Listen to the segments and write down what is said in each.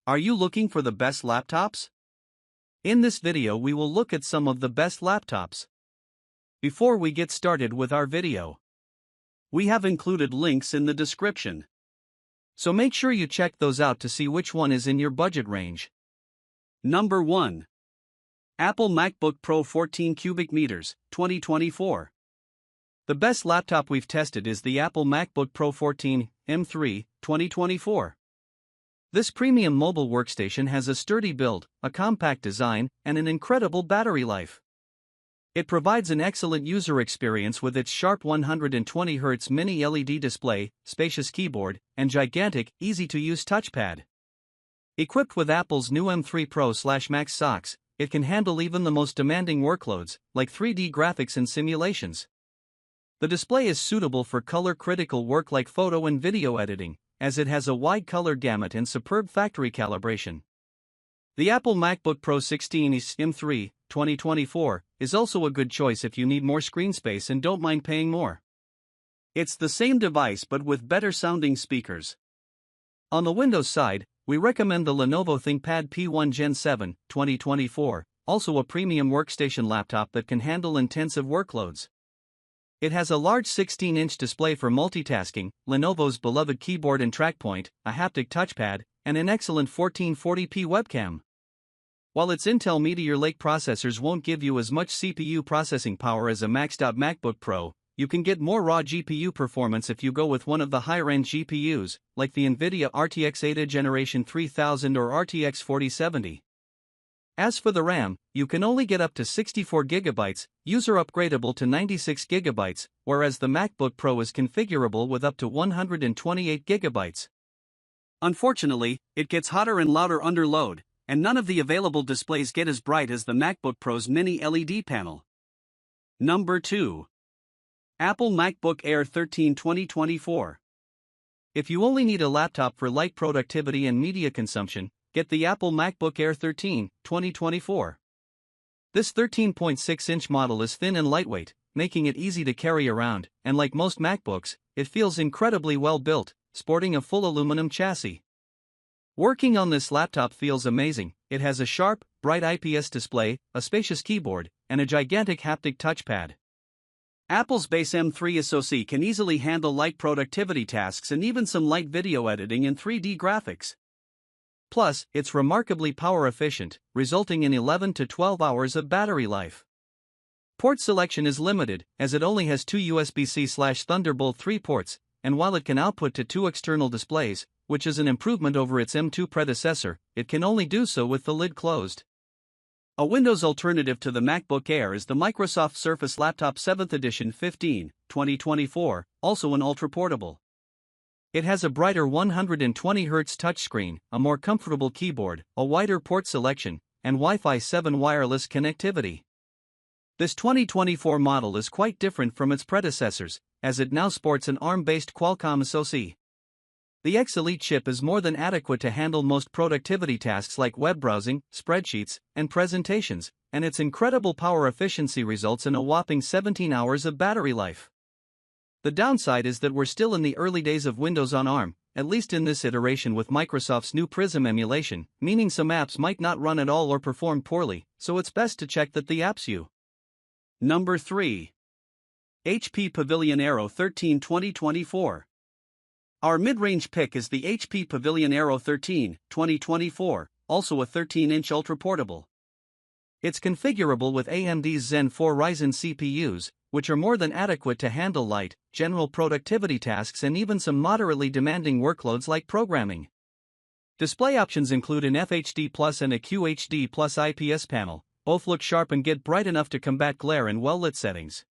Are you looking for the best laptops? In this video we will look at some of the best laptops. Before we get started with our video, we have included links in the description. So make sure you check those out to see which one is in your budget range. Number 1. Apple MacBook Pro 14 cubic meters, 2024. The best laptop we've tested is the Apple MacBook Pro 14 M3, 2024. This premium mobile workstation has a sturdy build, a compact design, and an incredible battery life. It provides an excellent user experience with its sharp 120Hz mini LED display, spacious keyboard, and gigantic, easy-to-use touchpad. Equipped with Apple's new M3 Pro/Max SoCs, it can handle even the most demanding workloads, like 3D graphics and simulations. The display is suitable for color-critical work like photo and video editing, as it has a wide color gamut and superb factory calibration. The Apple MacBook Pro 16 M3, 2024, is also a good choice if you need more screen space and don't mind paying more. It's the same device but with better sounding speakers. On the Windows side, we recommend the Lenovo ThinkPad P1 Gen 7, 2024, also a premium workstation laptop that can handle intensive workloads. It has a large 16-inch display for multitasking, Lenovo's beloved keyboard and trackpoint, a haptic touchpad, and an excellent 1440p webcam. While its Intel Meteor Lake processors won't give you as much CPU processing power as a maxed-out MacBook Pro, you can get more raw GPU performance if you go with one of the higher-end GPUs, like the NVIDIA RTX 80 Generation 3000 or RTX 4070. As for the RAM, you can only get up to 64GB, user upgradable to 96GB, whereas the MacBook Pro is configurable with up to 128GB. Unfortunately, it gets hotter and louder under load, and none of the available displays get as bright as the MacBook Pro's mini LED panel. Number 2. Apple MacBook Air 13 2024. If you only need a laptop for light productivity and media consumption, get the Apple MacBook Air 13, 2024. This 13.6-inch model is thin and lightweight, making it easy to carry around, and like most MacBooks, it feels incredibly well built, sporting a full aluminum chassis. Working on this laptop feels amazing. It has a sharp, bright IPS display, a spacious keyboard, and a gigantic haptic touchpad. Apple's base M3 SoC can easily handle light productivity tasks and even some light video editing and 3D graphics. Plus, it's remarkably power efficient, resulting in 11 to 12 hours of battery life. Port selection is limited, as it only has 2 USB-C/Thunderbolt 3 ports, and while it can output to 2 external displays, which is an improvement over its M2 predecessor, it can only do so with the lid closed. A Windows alternative to the MacBook Air is the Microsoft Surface Laptop 7th Edition 15, 2024, also an ultra-portable. It has a brighter 120Hz touchscreen, a more comfortable keyboard, a wider port selection, and Wi-Fi 7 wireless connectivity. This 2024 model is quite different from its predecessors, as it now sports an ARM-based Qualcomm SoC. The X Elite chip is more than adequate to handle most productivity tasks like web browsing, spreadsheets, and presentations, and its incredible power efficiency results in a whopping 17 hours of battery life. The downside is that we're still in the early days of Windows on ARM, at least in this iteration with Microsoft's new Prism emulation, meaning some apps might not run at all or perform poorly, so it's best to check that the apps you. Number 3. HP Pavilion Aero 13 2024. Our mid-range pick is the HP Pavilion Aero 13, 2024, also a 13-inch ultra-portable. It's configurable with AMD's Zen 4 Ryzen CPUs, which are more than adequate to handle light, general productivity tasks and even some moderately demanding workloads like programming. Display options include an FHD Plus and a QHD Plus IPS panel. Both look sharp and get bright enough to combat glare in well-lit settings.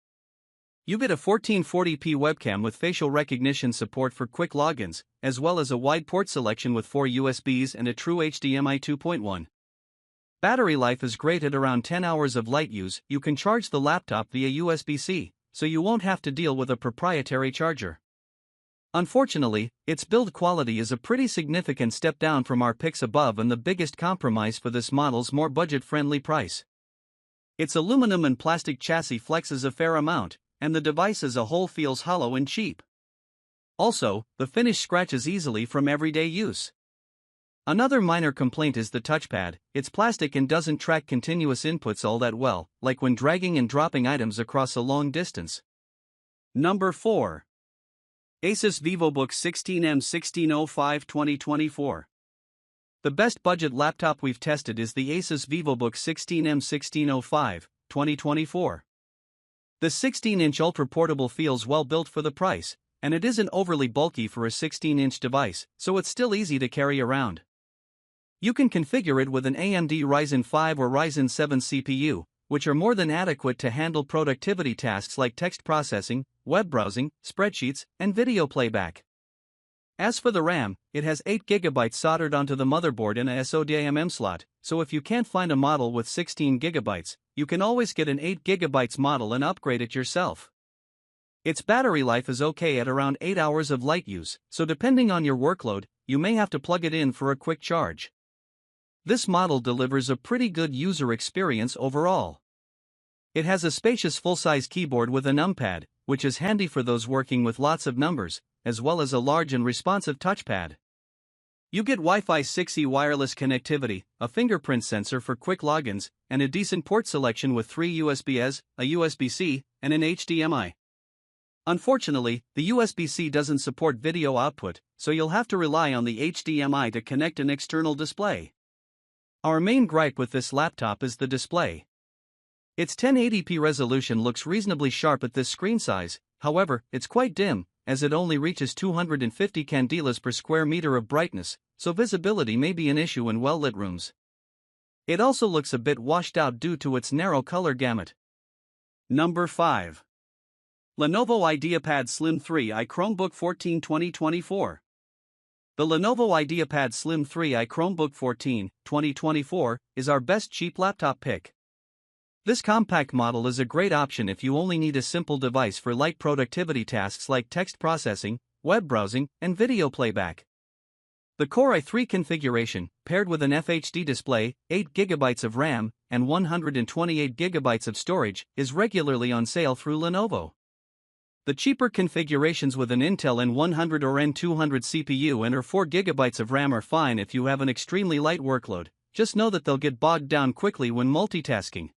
You get a 1440p webcam with facial recognition support for quick logins, as well as a wide port selection with 4 USBs and a true HDMI 2.1. Battery life is great at around 10 hours of light use. You can charge the laptop via USB-C, so you won't have to deal with a proprietary charger. Unfortunately, its build quality is a pretty significant step down from our picks above and the biggest compromise for this model's more budget-friendly price. Its aluminum and plastic chassis flexes a fair amount, and the device as a whole feels hollow and cheap. Also, the finish scratches easily from everyday use. Another minor complaint is the touchpad. It's plastic and doesn't track continuous inputs all that well, like when dragging and dropping items across a long distance. Number 4. ASUS Vivobook 16M1605 2024. The best budget laptop we've tested is the ASUS Vivobook 16M1605 2024. The 16-inch ultra-portable feels well built for the price, and it isn't overly bulky for a 16-inch device, so it's still easy to carry around. You can configure it with an AMD Ryzen 5 or Ryzen 7 CPU, which are more than adequate to handle productivity tasks like text processing, web browsing, spreadsheets, and video playback. As for the RAM, it has 8GB soldered onto the motherboard in a SODIMM slot, so if you can't find a model with 16GB, you can always get an 8GB model and upgrade it yourself. Its battery life is okay at around 8 hours of light use, so depending on your workload, you may have to plug it in for a quick charge. This model delivers a pretty good user experience overall. It has a spacious full-size keyboard with a numpad, which is handy for those working with lots of numbers, as well as a large and responsive touchpad. You get Wi-Fi 6E wireless connectivity, a fingerprint sensor for quick logins, and a decent port selection with 3 USB-As, a USB-C, and an HDMI. Unfortunately, the USB-C doesn't support video output, so you'll have to rely on the HDMI to connect an external display. Our main gripe with this laptop is the display. Its 1080p resolution looks reasonably sharp at this screen size, however, it's quite dim, as it only reaches 250 candelas per square meter of brightness, so visibility may be an issue in well-lit rooms. It also looks a bit washed out due to its narrow color gamut. Number 5. Lenovo IdeaPad Slim 3i Chromebook 14 2024. The Lenovo IdeaPad Slim 3i Chromebook 14 2024 is our best cheap laptop pick. This compact model is a great option if you only need a simple device for light productivity tasks like text processing, web browsing, and video playback. The Core i3 configuration, paired with an FHD display, 8GB of RAM, and 128GB of storage, is regularly on sale through Lenovo. The cheaper configurations with an Intel N100 or N200 CPU and or 4GB of RAM are fine if you have an extremely light workload, just know that they'll get bogged down quickly when multitasking.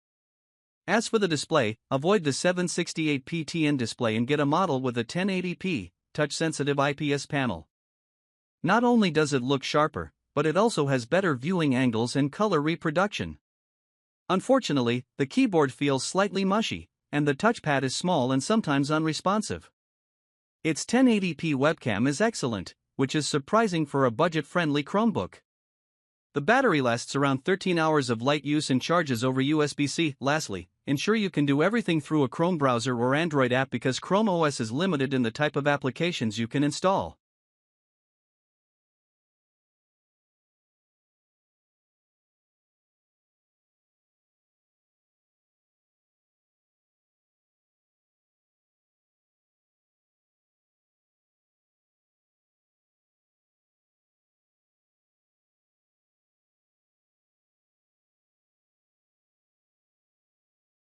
As for the display, avoid the 768p TN display and get a model with a 1080p, touch-sensitive IPS panel. Not only does it look sharper, but it also has better viewing angles and color reproduction. Unfortunately, the keyboard feels slightly mushy, and the touchpad is small and sometimes unresponsive. Its 1080p webcam is excellent, which is surprising for a budget-friendly Chromebook. The battery lasts around 13 hours of light use and charges over USB-C. Lastly, ensure you can do everything through a Chrome browser or Android app because Chrome OS is limited in the type of applications you can install.